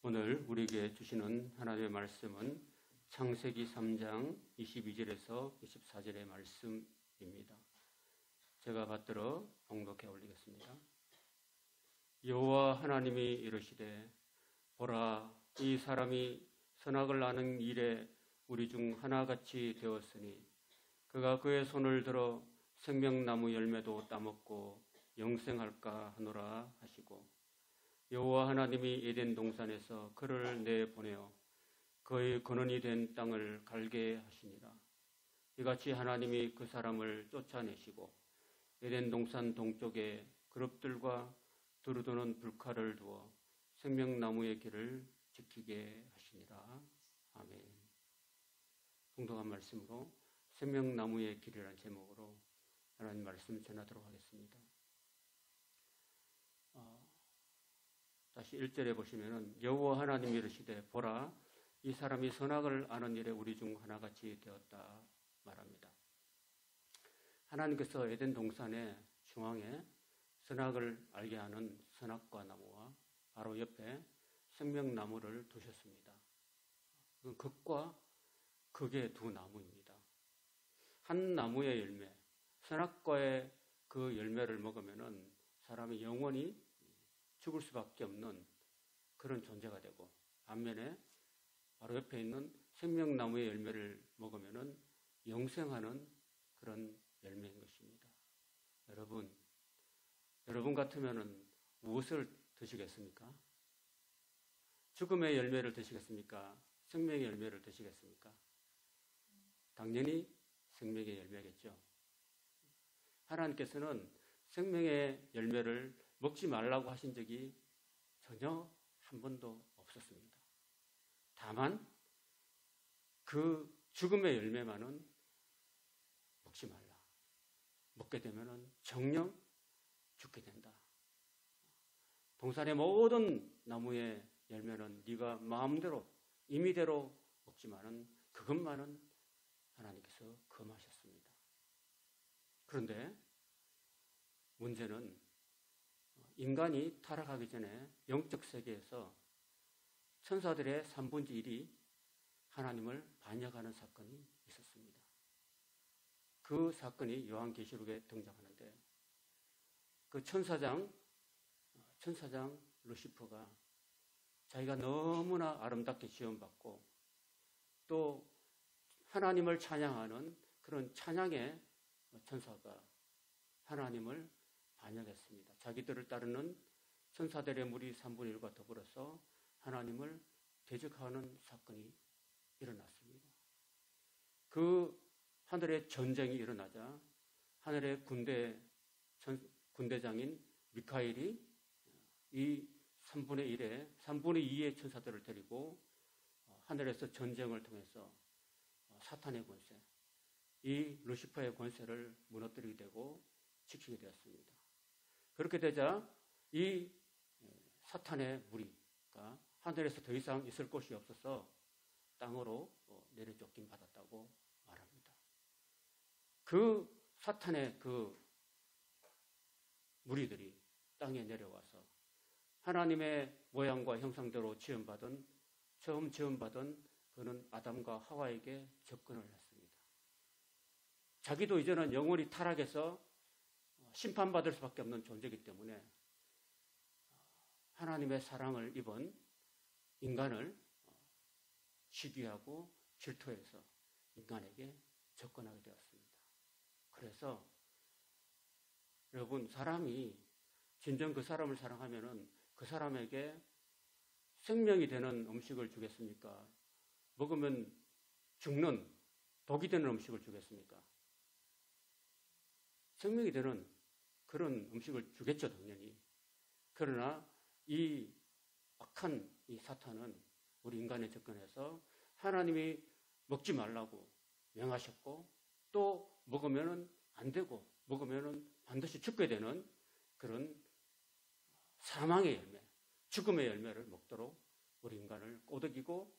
오늘 우리에게 주시는 하나님의 말씀은 창세기 3장 22절에서 24절의 말씀입니다. 제가 받들어 봉독해 올리겠습니다. 여호와 하나님이 이르시되 보라, 이 사람이 선악을 아는 일에 우리 중 하나같이 되었으니 그가 그의 손을 들어 생명나무 열매도 따먹고 영생할까 하노라 하시고, 여호와 하나님이 에덴 동산에서 그를 내보내어 그의 근원이 된 땅을 갈게 하시니라. 이같이 하나님이 그 사람을 쫓아내시고 에덴 동산 동쪽에 그룹들과 두루두는 불칼을 두어 생명나무의 길을 지키게 하시니라. 아멘. 공동한 말씀으로 생명나무의 길이라는 제목으로 하나님 말씀 전하도록 하겠습니다. 다시 1절에 보시면은 여호와 하나님이 이르시되 보라, 이 사람이 선악을 아는 일에 우리 중 하나같이 되었다 말합니다. 하나님께서 에덴 동산의 중앙에 선악을 알게 하는 선악과 나무와 바로 옆에 생명나무를 두셨습니다. 극과 극의 두 나무입니다. 한 나무의 열매, 선악과의 그 열매를 먹으면은 사람이 영원히 죽을 수밖에 없는 그런 존재가 되고, 반면에 바로 옆에 있는 생명나무의 열매를 먹으면은 영생하는 그런 열매인 것입니다. 여러분 같으면은 무엇을 드시겠습니까? 죽음의 열매를 드시겠습니까? 생명의 열매를 드시겠습니까? 당연히 생명의 열매겠죠. 하나님께서는 생명의 열매를 먹지 말라고 하신 적이 전혀 한 번도 없었습니다. 다만 그 죽음의 열매만은 먹지 말라. 먹게 되면은 정녕 죽게 된다. 동산의 모든 나무의 열매는 네가 마음대로 임의대로 먹지만은 그것만은 하나님께서 금하셨습니다. 그런데 문제는 인간이 타락하기 전에 영적 세계에서 천사들의 3분의 1이 하나님을 반역하는 사건이 있었습니다. 그 사건이 요한계시록에 등장하는데, 그 천사장 루시퍼가 자기가 너무나 아름답게 지원받고 또 하나님을 찬양하는 그런 찬양의 천사가 하나님을 반역했습니다. 자기들을 따르는 천사들의 무리 3분의 1과 더불어서 하나님을 대적하는 사건이 일어났습니다. 그 하늘의 전쟁이 일어나자 하늘의 군대장인 미카엘이 이 3분의 2의 천사들을 데리고 하늘에서 전쟁을 통해서 사탄의 권세, 이 루시퍼의 권세를 무너뜨리게 되고 지키게 되었습니다. 그렇게 되자 이 사탄의 무리가 하늘에서 더 이상 있을 곳이 없어서 땅으로 내려쫓김 받았다고 말합니다. 그 사탄의 그 무리들이 땅에 내려와서 하나님의 모양과 형상대로 처음 지음받은 그는 아담과 하와에게 접근을 했습니다. 자기도 이제는 영원히 타락해서 심판받을 수밖에 없는 존재이기 때문에 하나님의 사랑을 입은 인간을 시기하고 질투해서 인간에게 접근하게 되었습니다. 그래서 여러분, 사람이 진정 그 사람을 사랑하면은 그 사람에게 생명이 되는 음식을 주겠습니까? 먹으면 죽는 독이 되는 음식을 주겠습니까? 생명이 되는 그런 음식을 주겠죠, 당연히. 그러나 이 악한 이 사탄은 우리 인간에 접근해서 하나님이 먹지 말라고 명하셨고, 또 먹으면은 안 되고 먹으면은 반드시 죽게 되는 그런 사망의 열매, 죽음의 열매를 먹도록 우리 인간을 꼬드기고,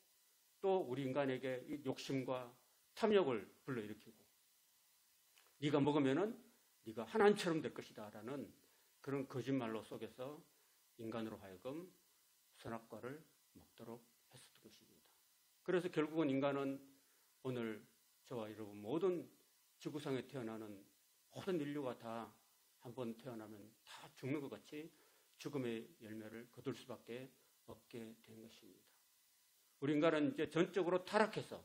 또 우리 인간에게 이 욕심과 탐욕을 불러일으키고, 네가 먹으면은 네가 하나님처럼 될 것이다 라는 그런 거짓말로 속여서 인간으로 하여금 선악과를 먹도록 했었던 것입니다. 그래서 결국은 인간은 오늘 저와 여러분 모든 지구상에 태어나는 모든 인류가 다 한번 태어나면 다 죽는 것 같이 죽음의 열매를 거둘 수밖에 없게 된 것입니다. 우리 인간은 이제 전적으로 타락해서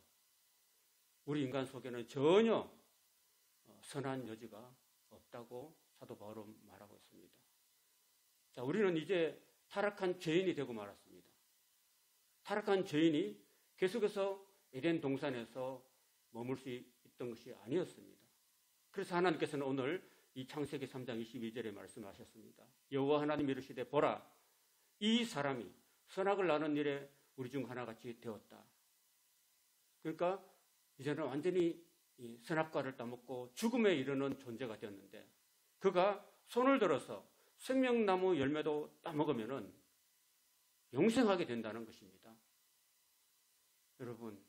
우리 인간 속에는 전혀 선한 여지가 없다고 사도 바울은 말하고 있습니다. 자, 우리는 이제 타락한 죄인이 되고 말았습니다. 타락한 죄인이 계속해서 에덴 동산에서 머물 수 있던 것이 아니었습니다. 그래서 하나님께서는 오늘 이 창세기 3장 22절에 말씀하셨습니다. 여호와 하나님이 이르시되 보라 이 사람이 선악을 나눈 일에 우리 중 하나같이 되었다. 그러니까 이제는 완전히 이 선악과를 따먹고 죽음에 이르는 존재가 되었는데 그가 손을 들어서 생명나무 열매도 따먹으면은 영생하게 된다는 것입니다. 여러분,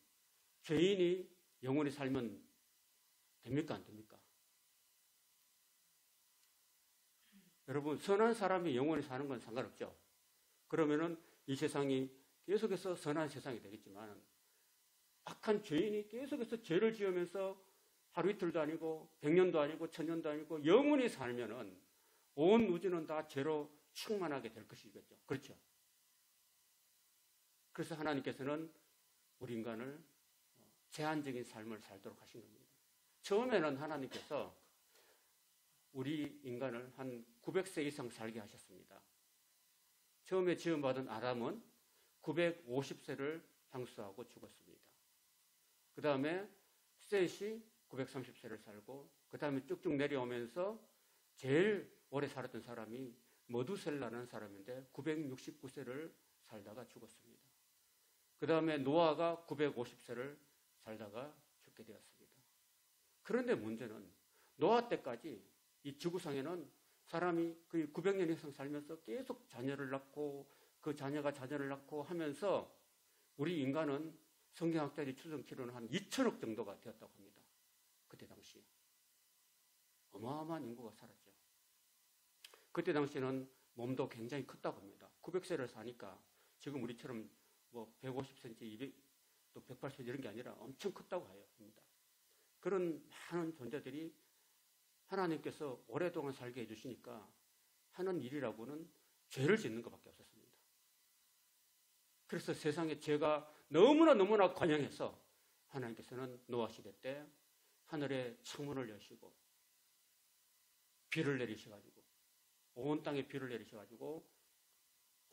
죄인이 영원히 살면 됩니까? 안 됩니까? 여러분, 선한 사람이 영원히 사는 건 상관없죠. 그러면은 이 세상이 계속해서 선한 세상이 되겠지만 악한 죄인이 계속해서 죄를 지으면서 하루 이틀도 아니고 100년도 아니고 1000년도 아니고 영원히 살면은 온 우주는 다 죄로 충만하게 될 것이겠죠. 그렇죠? 그래서 하나님께서는 우리 인간을 제한적인 삶을 살도록 하신 겁니다. 처음에는 하나님께서 우리 인간을 한 900세 이상 살게 하셨습니다. 처음에 지음받은 아담은 950세를 향수하고 죽었습니다. 그 다음에 셋이 930세를 살고 그 다음에 쭉쭉 내려오면서 제일 오래 살았던 사람이 머두셀라는 사람인데 969세를 살다가 죽었습니다. 그 다음에 노아가 950세를 살다가 죽게 되었습니다. 그런데 문제는 노아 때까지 이 지구상에는 사람이 거의 900년 이상 살면서 계속 자녀를 낳고 그 자녀가 자녀를 낳고 하면서 우리 인간은 성경학자들이 추정치로는 한 2천억 정도가 되었다고 합니다. 그때 당시에. 어마어마한 인구가 살았죠. 그때 당시에는 몸도 굉장히 컸다고 합니다. 900세를 사니까 지금 우리처럼 뭐 150cm, 200, 또 180cm 이런 게 아니라 엄청 컸다고 합니다. 그런 많은 존재들이 하나님께서 오랫동안 살게 해주시니까 하는 일이라고는 죄를 짓는 것밖에 없었습니다. 그래서 세상에 죄가 너무나 관영해서 하나님께서는 노아 시대 때 하늘에 창문을 여시고 비를 내리셔가지고 온 땅에 비를 내리셔가지고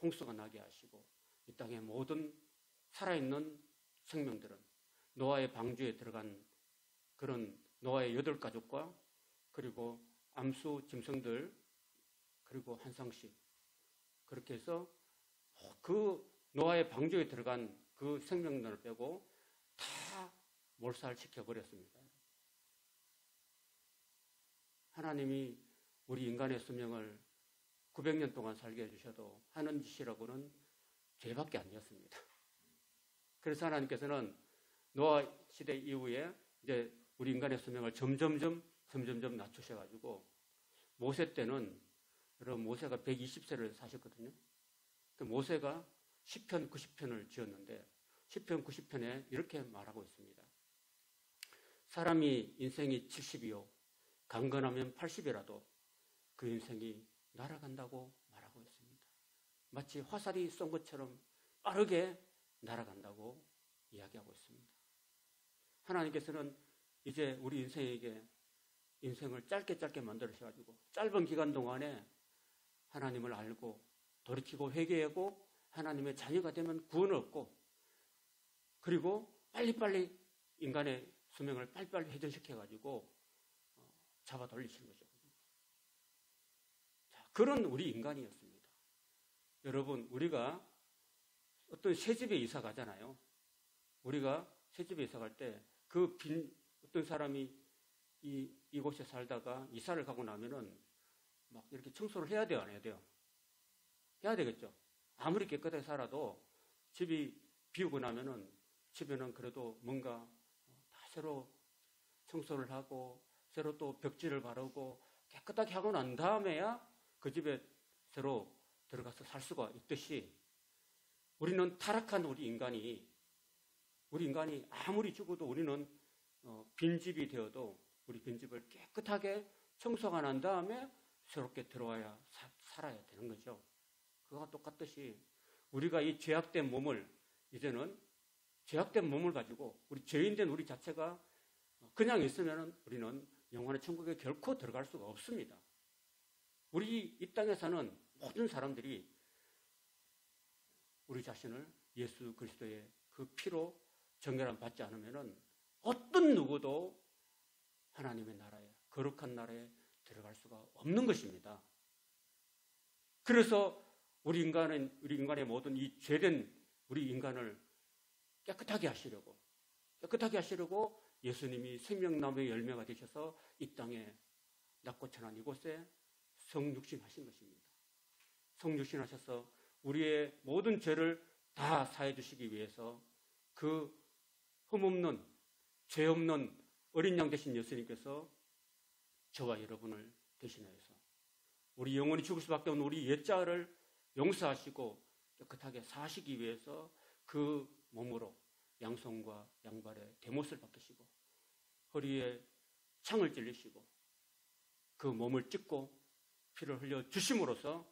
홍수가 나게 하시고 이 땅의 모든 살아있는 생명들은 노아의 방주에 들어간 그런 노아의 8가족과 그리고 암수 짐승들 그리고 한 쌍씩 그렇게 해서 그 노아의 방주에 들어간 그 생명들을 빼고 다 몰살시켜버렸습니다. 하나님이 우리 인간의 수명을 900년 동안 살게 해주셔도 하는 짓이라고는 죄밖에 아니었습니다. 그래서 하나님께서는 노아 시대 이후에 이제 우리 인간의 수명을 점점점 낮추셔가지고 모세 때는 여러분 모세가 120세를 사셨거든요. 그 모세가 10편, 90편을 지었는데 10편, 90편에 이렇게 말하고 있습니다. 사람이 인생이 70이요 강건하면 80이라도 그 인생이 날아간다고 말하고 있습니다. 마치 화살이 쏜 것처럼 빠르게 날아간다고 이야기하고 있습니다. 하나님께서는 이제 우리 인생에게 인생을 짧게 만들으셔가지고 짧은 기간 동안에 하나님을 알고 돌이키고 회개하고 하나님의 자녀가 되면 구원을 얻고 그리고 빨리빨리 인간의 수명을 빨리빨리 회전시켜가지고 잡아 돌리시는 거죠. 자, 그런 우리 인간이었습니다. 여러분, 우리가 어떤 새집에 이사 가잖아요. 우리가 새집에 이사 갈 때 그 어떤 사람이 이곳에 살다가 이사를 가고 나면은 막 이렇게 청소를 해야 돼요, 안 해야 돼요? 해야 되겠죠. 아무리 깨끗하게 살아도 집이 비우고 나면은 집에는 그래도 뭔가 다 새로 청소를 하고 새로 또 벽지를 바르고 깨끗하게 하고 난 다음에야 그 집에 새로 들어가서 살 수가 있듯이 우리는 타락한 우리 인간이 아무리 죽어도 우리는 빈집이 되어도 우리 빈집을 깨끗하게 청소가 난 다음에 새롭게 들어와야 살아야 되는 거죠. 그거와 똑같듯이 우리가 이 죄악된 몸을 이제는 죄악된 몸을 가지고 우리 죄인된 우리 자체가 그냥 있으면 우리는 영원의 천국에 결코 들어갈 수가 없습니다. 우리 이 땅에 사는 모든 사람들이 우리 자신을 예수 그리스도의 그 피로 정결함 받지 않으면 어떤 누구도 하나님의 나라에, 거룩한 나라에 들어갈 수가 없는 것입니다. 그래서 우리 인간의 모든 이 죄된 우리 인간을 깨끗하게 하시려고 예수님이 생명나무의 열매가 되셔서 이 땅에 낮고 천한 이곳에 성육신하신 것입니다. 성육신하셔서 우리의 모든 죄를 다 사해 주시기 위해서 그 흠없는 죄 없는 어린 양 되신 예수님께서 저와 여러분을 대신하여서 우리 영원히 죽을 수밖에 없는 우리 옛자를 용서하시고 깨끗하게 사시기 위해서 그 몸으로 양손과 양발에 대못을 박히시고 허리에 창을 찔리시고 그 몸을 찢고 피를 흘려 주심으로써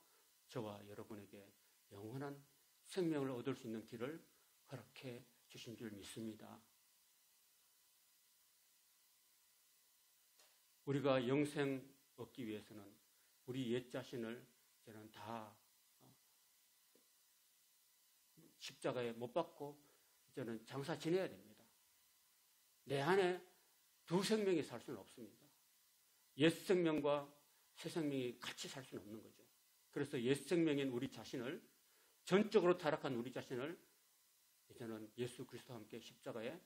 저와 여러분에게 영원한 생명을 얻을 수 있는 길을 허락해 주신 줄 믿습니다. 우리가 영생 얻기 위해서는 우리 옛 자신을 이제는 다 십자가에 못 박고 이제는 장사 지내야 됩니다. 내 안에 두 생명이 살 수는 없습니다. 옛 생명과 새 생명이 같이 살 수는 없는 거죠. 그래서 옛 생명인 우리 자신을, 전적으로 타락한 우리 자신을 이제는 예수 그리스도와 함께 십자가에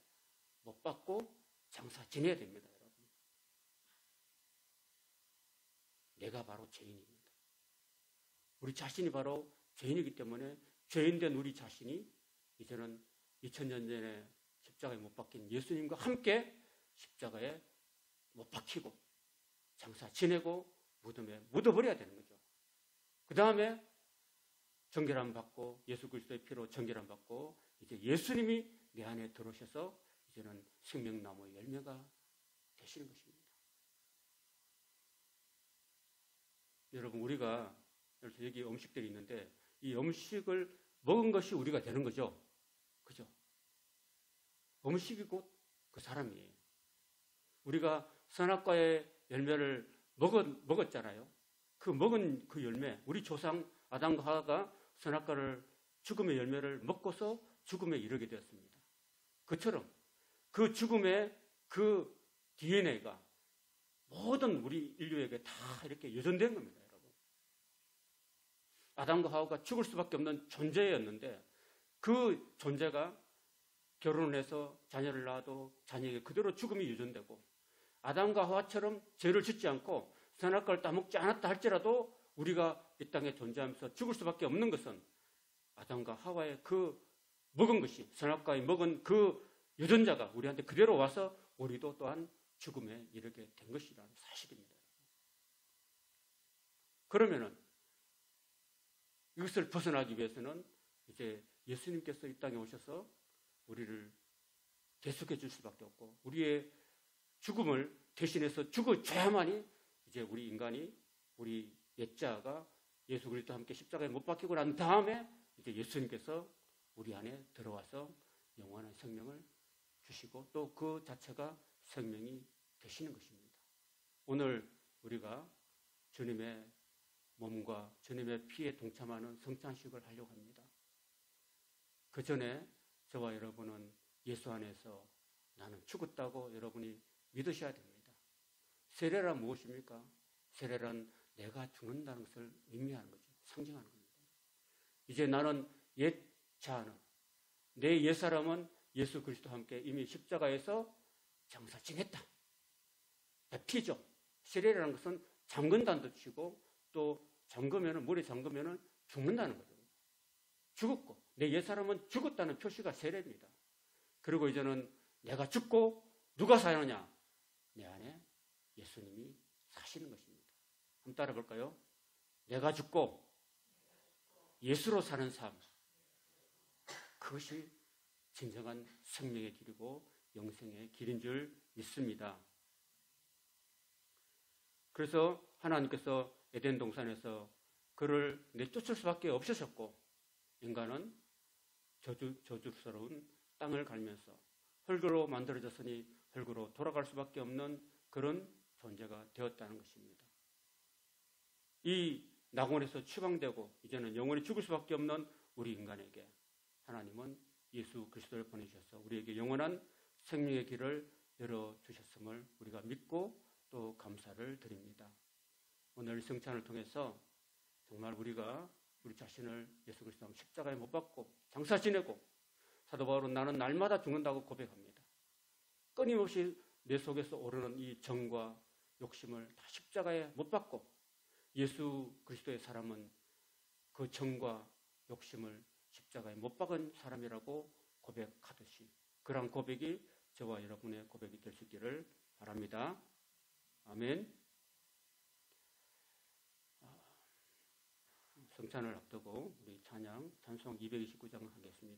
못 박고 장사 지내야 됩니다, 여러분. 내가 바로 죄인입니다. 우리 자신이 바로 죄인이기 때문에 죄인된 우리 자신이 이제는 2000년 전에 십자가에 못 박힌 예수님과 함께 십자가에 못 박히고 장사 지내고 무덤에 묻어버려야 되는 거죠. 그 다음에 정결함 받고 예수 그리스도의 피로 정결함 받고 이제 예수님이 내 안에 들어오셔서 이제는 생명나무의 열매가 되시는 것입니다. 여러분, 우리가 여기 음식들이 있는데 이 음식을 먹은 것이 우리가 되는 거죠. 그죠? 음식이 곧 그 사람이에요. 우리가 선악과의 열매를 먹었잖아요. 그 먹은 그 열매, 우리 조상 아담과 하와가 선악과를 죽음의 열매를 먹고서 죽음에 이르게 되었습니다. 그처럼 그 죽음의 그 DNA가 모든 우리 인류에게 다 이렇게 유전된 겁니다, 여러분. 아담과 하와가 죽을 수밖에 없는 존재였는데 그 존재가 결혼을 해서 자녀를 낳아도 자녀에게 그대로 죽음이 유전되고 아담과 하와처럼 죄를 짓지 않고 선악과를 따먹지 않았다 할지라도 우리가 이 땅에 존재하면서 죽을 수밖에 없는 것은 아담과 하와의 그 먹은 것이, 선악과에 먹은 그 유전자가 우리한테 그대로 와서 우리도 또한 죽음에 이르게 된 것이라는 사실입니다. 그러면은 이것을 벗어나기 위해서는 이제 예수님께서 이 땅에 오셔서 우리를 대속해 줄 수밖에 없고 우리의 죽음을 대신해서 죽어줘야만이 이제 우리 인간이, 우리 옛자가 예수 그리스도와 함께 십자가에 못 박히고 난 다음에 이제 예수님께서 우리 안에 들어와서 영원한 생명을 주시고 또 그 자체가 생명이 되시는 것입니다. 오늘 우리가 주님의 몸과 주님의 피에 동참하는 성찬식을 하려고 합니다. 그 전에 저와 여러분은 예수 안에서 나는 죽었다고 여러분이 믿으셔야 됩니다. 세례란 무엇입니까? 세례란 내가 죽는다는 것을 의미하는 거죠. 상징하는 겁니다. 이제 나는 옛 자아는, 내 옛사람은 예수 그리스도와 함께 이미 십자가에서 장사 지냈다. 베티죠. 세례라는 것은 잠근다는 뜻이고 또 잠그면은, 물에 잠그면은 죽는다는 거죠. 죽었고 내 옛사람은 죽었다는 표시가 세례입니다. 그리고 이제는 내가 죽고 누가 사느냐? 내 안에 예수님이 사시는 것입니다. 한번 따라 볼까요? 내가 죽고 예수로 사는 삶. 그것이 진정한 생명의 길이고 영생의 길인 줄 믿습니다. 그래서 하나님께서 에덴 동산에서 그를 내쫓을 수밖에 없으셨고 인간은 저주스러운 땅을 갈면서 흙으로 만들어졌으니 흙으로 돌아갈 수밖에 없는 그런 존재가 되었다는 것입니다. 이 낙원에서 추방되고 이제는 영원히 죽을 수밖에 없는 우리 인간에게 하나님은 예수 그리스도를 보내주셔서 우리에게 영원한 생명의 길을 열어주셨음을 우리가 믿고 또 감사를 드립니다. 오늘 성찬을 통해서 정말 우리가 우리 자신을 예수 그리스도 십자가에 못 박고 장사 지내고 사도 바울은 나는 날마다 죽는다고 고백합니다. 끊임없이 내 속에서 오르는 이 정과 욕심을 다 십자가에 못 박고 예수 그리스도의 사람은 그 정과 욕심을 십자가에 못 박은 사람이라고 고백하듯이 그러한 고백이 저와 여러분의 고백이 될 수 있기를 바랍니다. 아멘. 성찬을 앞두고 우리 찬송 229장 하겠습니다.